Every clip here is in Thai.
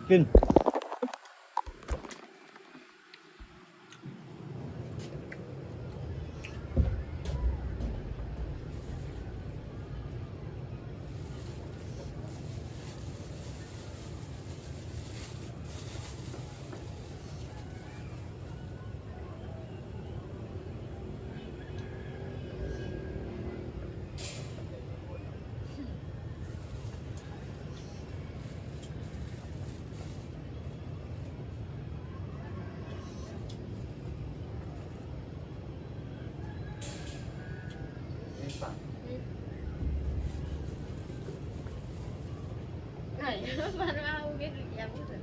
กินไหนมันว่าไม่ยังไม่ถึง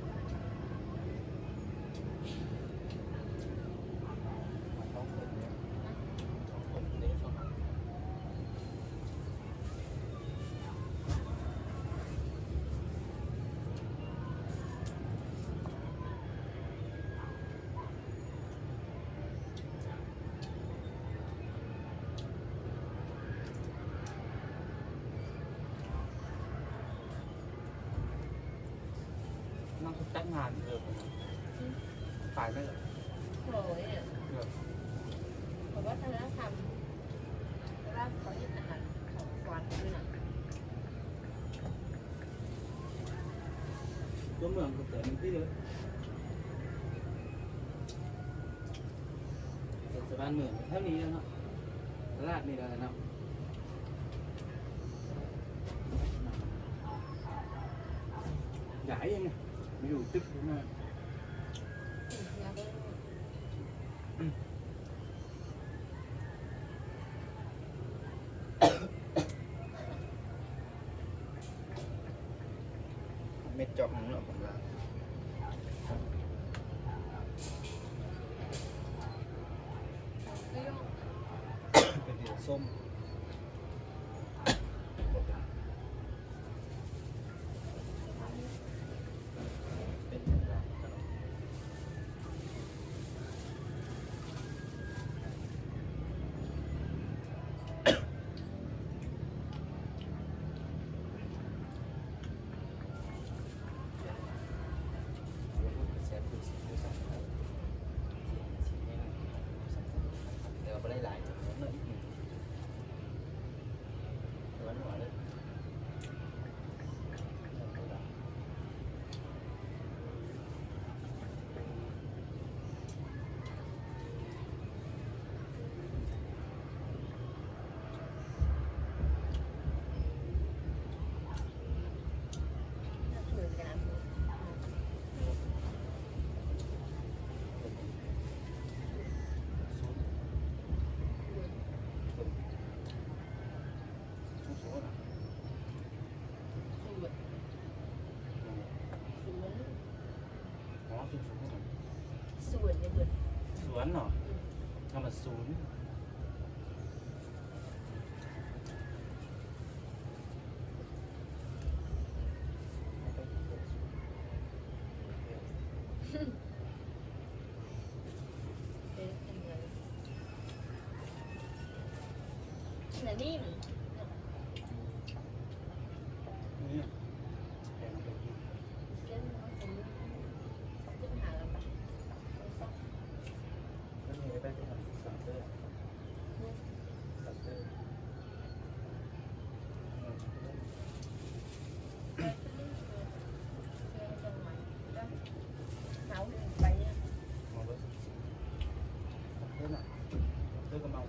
นั่งจัดงานเออฝ่ายไม่เลย โอ้ยเพราะว่าวัฒนธรรมร่างเขายึดอาหารของกวานด้วยนะ ตัวเมืองก็เกิดที่เยอะสถานเมืองเท่านี้แล้วเนาะลาดนี่แล้วเนาะใหญ่ยังไงไม่อยู่ตึกมากเม็ดจอกของเราผมละเป็นเดือดส้มเดี๋ยวไปได้หลายหน่อยหวานหวานเลยส่วนในเดือน สวนเนาะทำมาศูนย์แต่นี่มัน นี่ เล่นมันเป็นปัญหาแล้วปะซัก แล้วมีอะไรที่ทำสัมเตอร์สัมเตอร์ nấu bay á มองด้วยสัมเตอร์น่ะสัมเตอร์ก็เมา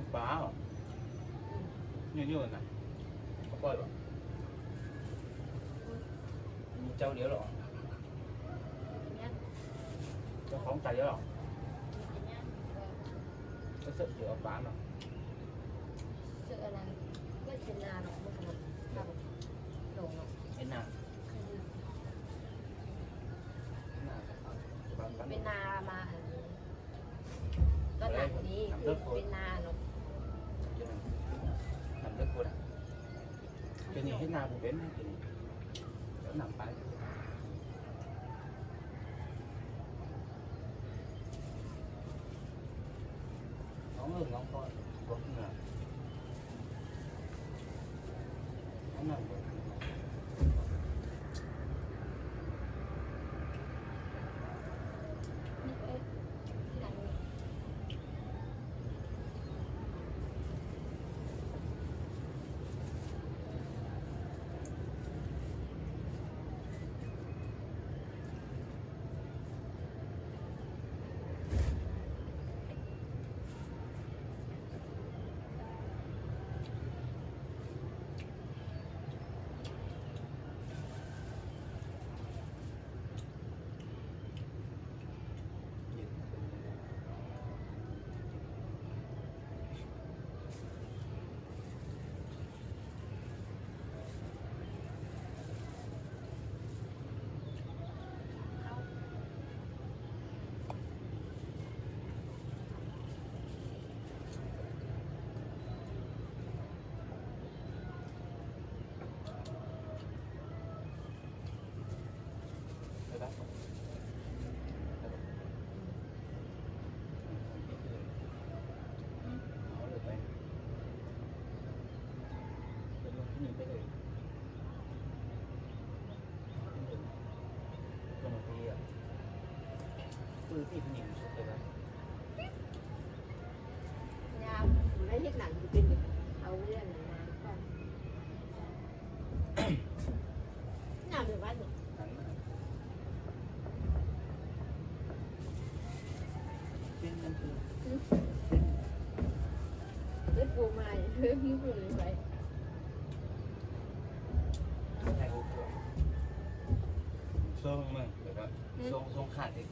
องปลาเหรอเยอะๆนะเขาปล่อยหรอมีเจ้าเดียวหรอ เนี่ย เจ้าของใจเยอะหรอ เนี่ย ก็sợ chữa bán rồi เสื้ออะไรไม่เป็นนาหรอกมันขนมครับหลงหรอก cái nào คือ cái nào bán เป็นนามาหันก็หนักนี้คือเป็นนาหรอก cho nên làm rất cô này cho nên cái nào cũng đến thì nó nằm phải nóng hơn nóng thôi có cái nào nó nằm được นี่เอ้ยที่ไหนนี่ Đây bác. Nói được đây. Đây luôn, nhìn cái này. Còn một cái thì nhìn xuống đây bác. ยาวไม่เห็นหนังจะเป็นเอาเรื่องมาก่อนหนังแบบว่า Thắng mà. Bên năm thứ. เลือดปูมาเลือดหิ้วเลยไป Này ô cửa. Xông mà, được đó. Xông khát thì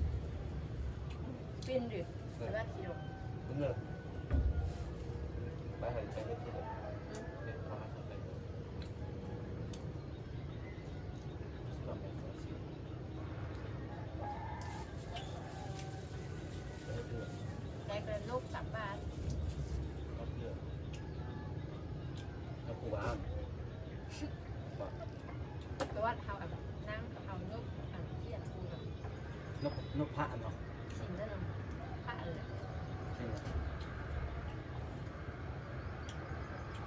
เป็นหรือหรือว่ากิโล đúng rồi. Ba hồi chạy hết thì được. Để qua thật đây. Còn này có xíu. Đấy được. ได้กระโลกกลับบ้าน Có được. Nó cụ bà không? Bảo. แต่ว่าเขาแบบนั่งเขาโลกอันที่อันคูแบบ Nó phạ nó. สิ่งนั้นผ้าเลย Xem nào.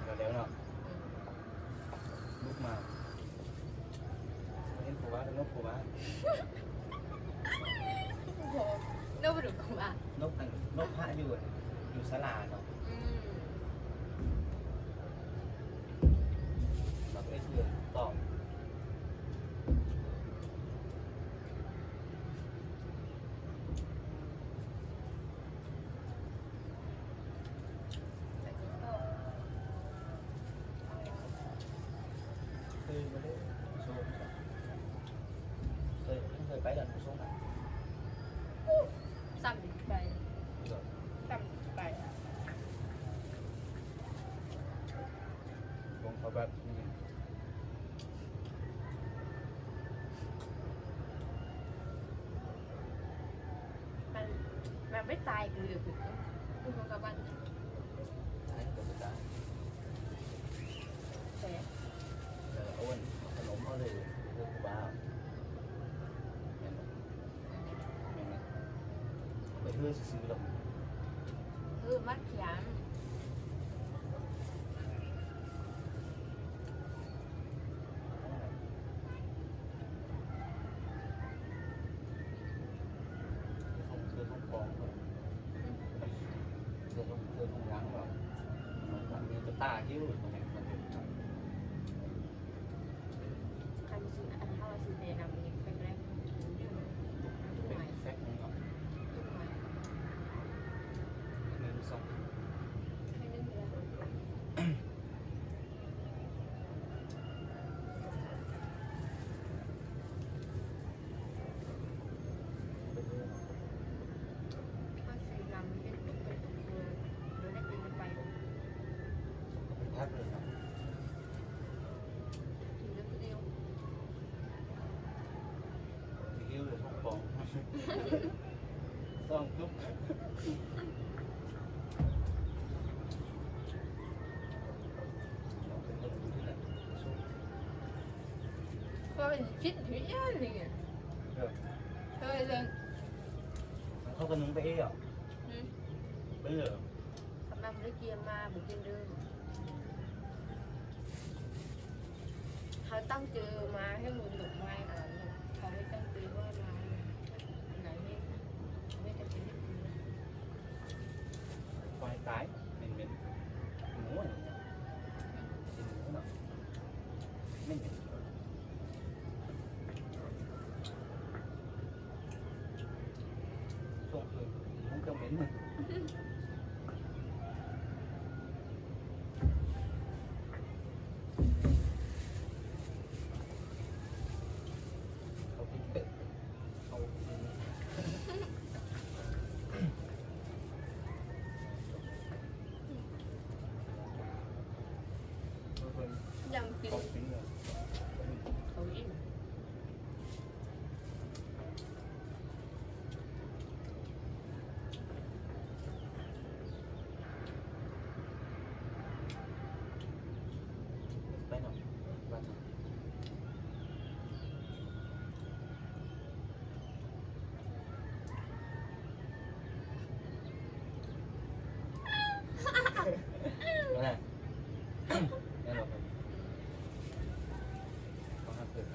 Rồi đéo nào. Lúc mà em của bác, nốt của bác. โอ้โหน่าไปดูกูอ่ะ Nốt hạอยู่xã là nó. อืม Mà cái thường tỏm. แต่ก็เอาอย่าง Khơi vào đấy. Số. Khơi, không khơi bái lần một số này. สั่งไป Rồi. สั่งไป Không phải bác. มันไม่ตายคือคุณของกับบ้าน Đấy, của người ta. แต่ Giờ ôn, khăn ống nó rồi. Đưa của bà. Nhìn này. Nhìn này. Phải hư sự sự đồng. คือมัดขยาม Không còn rồi. Không gắn vào. Nó gắn như cái ta chứ. Mà này mà được. ใครมาซื้ออันเท่าไรซื้อเดนำนี่เป็นแรกยืนทุกหน่อย Cái phép nó ngọt. ทุกหน่อย Nên xong. ไม่นึง ทักเลยครับ กินแล้วก็เดียว ทีกิ้วเลยต้องปองต้องจุ๊บเราเป็นคนที่ไหนสู้ ก็เป็นคิดอยู่ยันเลยไง เออ เคยเลย เขาก็นึงไปเอ๋อไปเลย สำหรับเรื่องเกียร์มาบุกินดื่มเขาตั้งเจอมาให้มุนดอกไม้อะไรเนี่ยเขาไม่ตั้งเจอว่ามาไหนไม่จะเป็นที่กิน ควายตายเหม็นหมูอะไรเนี่ยกินหมูเนาะไม่เหม็นช่วงคืนหมูก็เหม็นมึงเขากินเป็ดเขากิน ยังกิน เขากินเลย เขาอิ่ม ไปหน่อยบ้านหน่อยมาแล้วแน่นอนครับเขาห้ามเกิดไป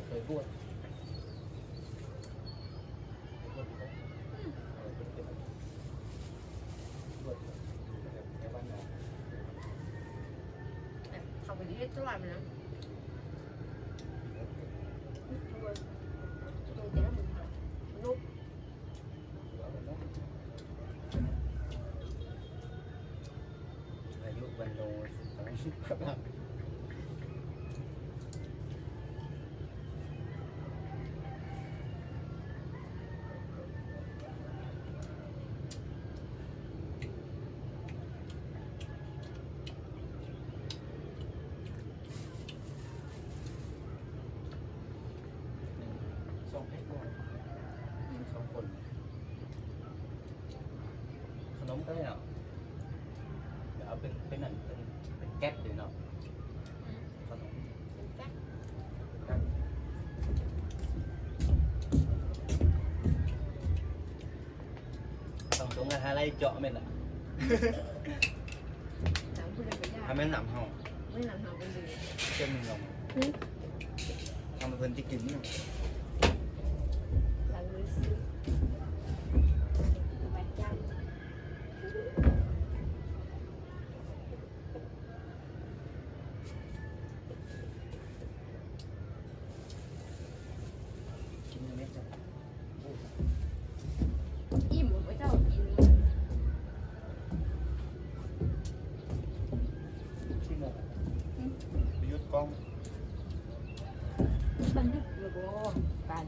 เคยบวชบวชบวชในบ้านเรา เขาไปที่ตลาดนะตัวตัวเจ้ามึงลูก อายุวันโนสุดท้ายครับสองเพชรด้วยสองคนขนมก็ได้เนาะเดี๋ยวเอาเป็นนั่นเป็นแก๊สเลยเนาะขนม เป็นแป๊ก ต้องตรงกันอะไรเจาะมันอ่ะ ถามคุณเลยไปยาก ทำให้หนำห้อง ไม่นำทางไปเลย เส้นลงทำให้เพิ่นที่กินนี่ หลังเลยซื้อไปจัง กินไม่จับ อิ่มหมดไปเจ้ากิน ที่โมประยุทธ์กล้อง บันทึกเลยบ่การ